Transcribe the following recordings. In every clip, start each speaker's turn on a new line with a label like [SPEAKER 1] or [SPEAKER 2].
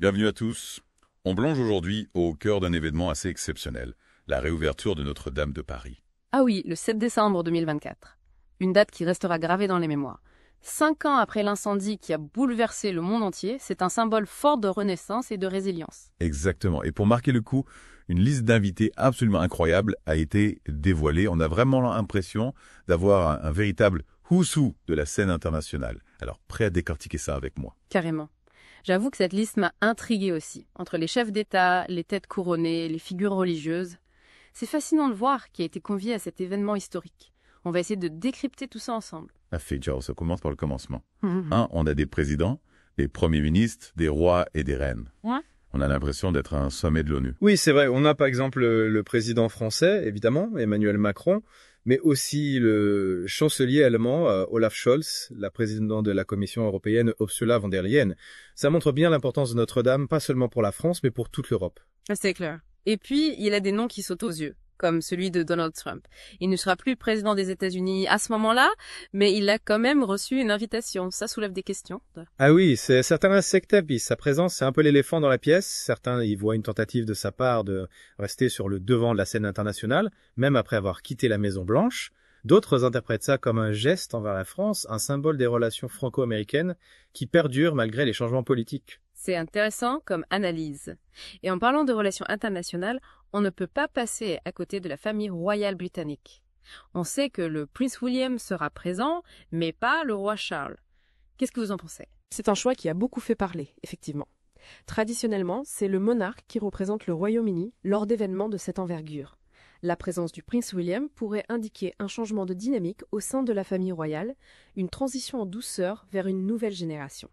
[SPEAKER 1] Bienvenue à tous. On plonge aujourd'hui au cœur d'un événement assez exceptionnel, la réouverture de Notre-Dame de Paris.
[SPEAKER 2] Ah oui, le 7 décembre 2024. Une date qui restera gravée dans les mémoires. 5 ans après l'incendie qui a bouleversé le monde entier, c'est un symbole fort de renaissance et de résilience.
[SPEAKER 1] Exactement. Et pour marquer le coup, une liste d'invités absolument incroyable a été dévoilée. On a vraiment l'impression d'avoir un véritable who's who de la scène internationale. Alors, prêt à décortiquer ça avec moi.
[SPEAKER 2] Carrément. J'avoue que cette liste m'a intriguée aussi. Entre les chefs d'État, les têtes couronnées, les figures religieuses. C'est fascinant de voir qui a été convié à cet événement historique. On va essayer de décrypter tout ça ensemble.
[SPEAKER 1] Fait, Joe, ça commence par le commencement. On a des présidents, des premiers ministres, des rois et des reines.
[SPEAKER 2] Ouais.
[SPEAKER 1] On a l'impression d'être à un sommet de l'ONU.
[SPEAKER 3] Oui, c'est vrai. On a par exemple le président français, évidemment, Emmanuel Macron, mais aussi le chancelier allemand, Olaf Scholz, la présidente de la Commission européenne, Ursula von der Leyen. Ça montre bien l'importance de Notre-Dame, pas seulement pour la France, mais pour toute l'Europe.
[SPEAKER 2] C'est clair. Et puis, il a des noms qui sautent aux yeux, comme celui de Donald Trump. Il ne sera plus président des États-Unis à ce moment-là, mais il a quand même reçu une invitation. Ça soulève des questions.
[SPEAKER 3] Ah oui, certains restent sectaires, sa présence, c'est un peu l'éléphant dans la pièce. Certains y voient une tentative de sa part de rester sur le devant de la scène internationale, même après avoir quitté la Maison-Blanche. D'autres interprètent ça comme un geste envers la France, un symbole des relations franco-américaines qui perdurent malgré les changements politiques.
[SPEAKER 2] C'est intéressant comme analyse. Et en parlant de relations internationales, on ne peut pas passer à côté de la famille royale britannique. On sait que le prince William sera présent, mais pas le roi Charles. Qu'est-ce que vous en pensez?
[SPEAKER 4] C'est un choix qui a beaucoup fait parler, effectivement. Traditionnellement, c'est le monarque qui représente le Royaume-Uni lors d'événements de cette envergure. La présence du prince William pourrait indiquer un changement de dynamique au sein de la famille royale, une transition en douceur vers une nouvelle génération.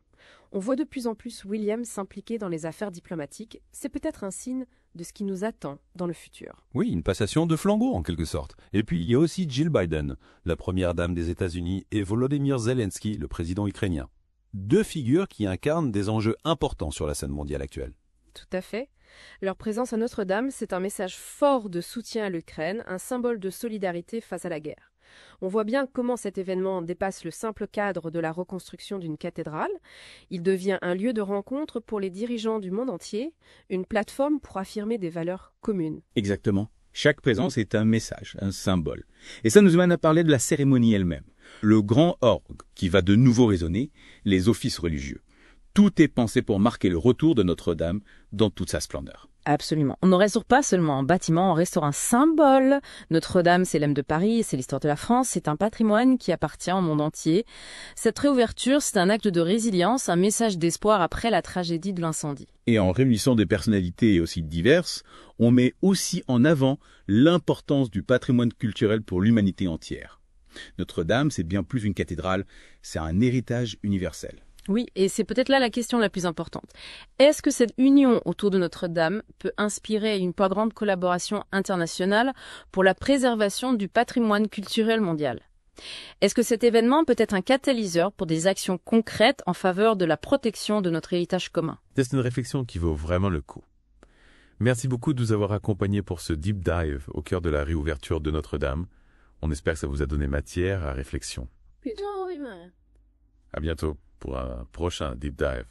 [SPEAKER 4] On voit de plus en plus William s'impliquer dans les affaires diplomatiques. C'est peut-être un signe de ce qui nous attend dans le futur.
[SPEAKER 5] Oui, une passation de flambeau en quelque sorte. Et puis il y a aussi Jill Biden, la première dame des États-Unis, et Volodymyr Zelensky, le président ukrainien. Deux figures qui incarnent des enjeux importants sur la scène mondiale actuelle.
[SPEAKER 4] Tout à fait. Leur présence à Notre-Dame, c'est un message fort de soutien à l'Ukraine, un symbole de solidarité face à la guerre. On voit bien comment cet événement dépasse le simple cadre de la reconstruction d'une cathédrale. Il devient un lieu de rencontre pour les dirigeants du monde entier, une plateforme pour affirmer des valeurs communes.
[SPEAKER 6] Exactement. Chaque présence est un message, un symbole. Et ça nous amène à parler de la cérémonie elle-même. Le grand orgue qui va de nouveau résonner, les offices religieux. Tout est pensé pour marquer le retour de Notre-Dame dans toute sa splendeur.
[SPEAKER 2] Absolument. On ne restaure pas seulement un bâtiment, on restaure un symbole. Notre-Dame, c'est l'âme de Paris, c'est l'histoire de la France, c'est un patrimoine qui appartient au monde entier. Cette réouverture, c'est un acte de résilience, un message d'espoir après la tragédie de l'incendie.
[SPEAKER 6] Et en réunissant des personnalités aussi diverses, on met aussi en avant l'importance du patrimoine culturel pour l'humanité entière. Notre-Dame, c'est bien plus une cathédrale, c'est un héritage universel.
[SPEAKER 2] Oui, et c'est peut-être là la question la plus importante. Est-ce que cette union autour de Notre-Dame peut inspirer une plus grande collaboration internationale pour la préservation du patrimoine culturel mondial? Est-ce que cet événement peut être un catalyseur pour des actions concrètes en faveur de la protection de notre héritage commun?
[SPEAKER 7] C'est une réflexion qui vaut vraiment le coup. Merci beaucoup de nous avoir accompagnés pour ce deep dive au cœur de la réouverture de Notre-Dame. On espère que ça vous a donné matière à réflexion. À bientôt pour un prochain deep dive.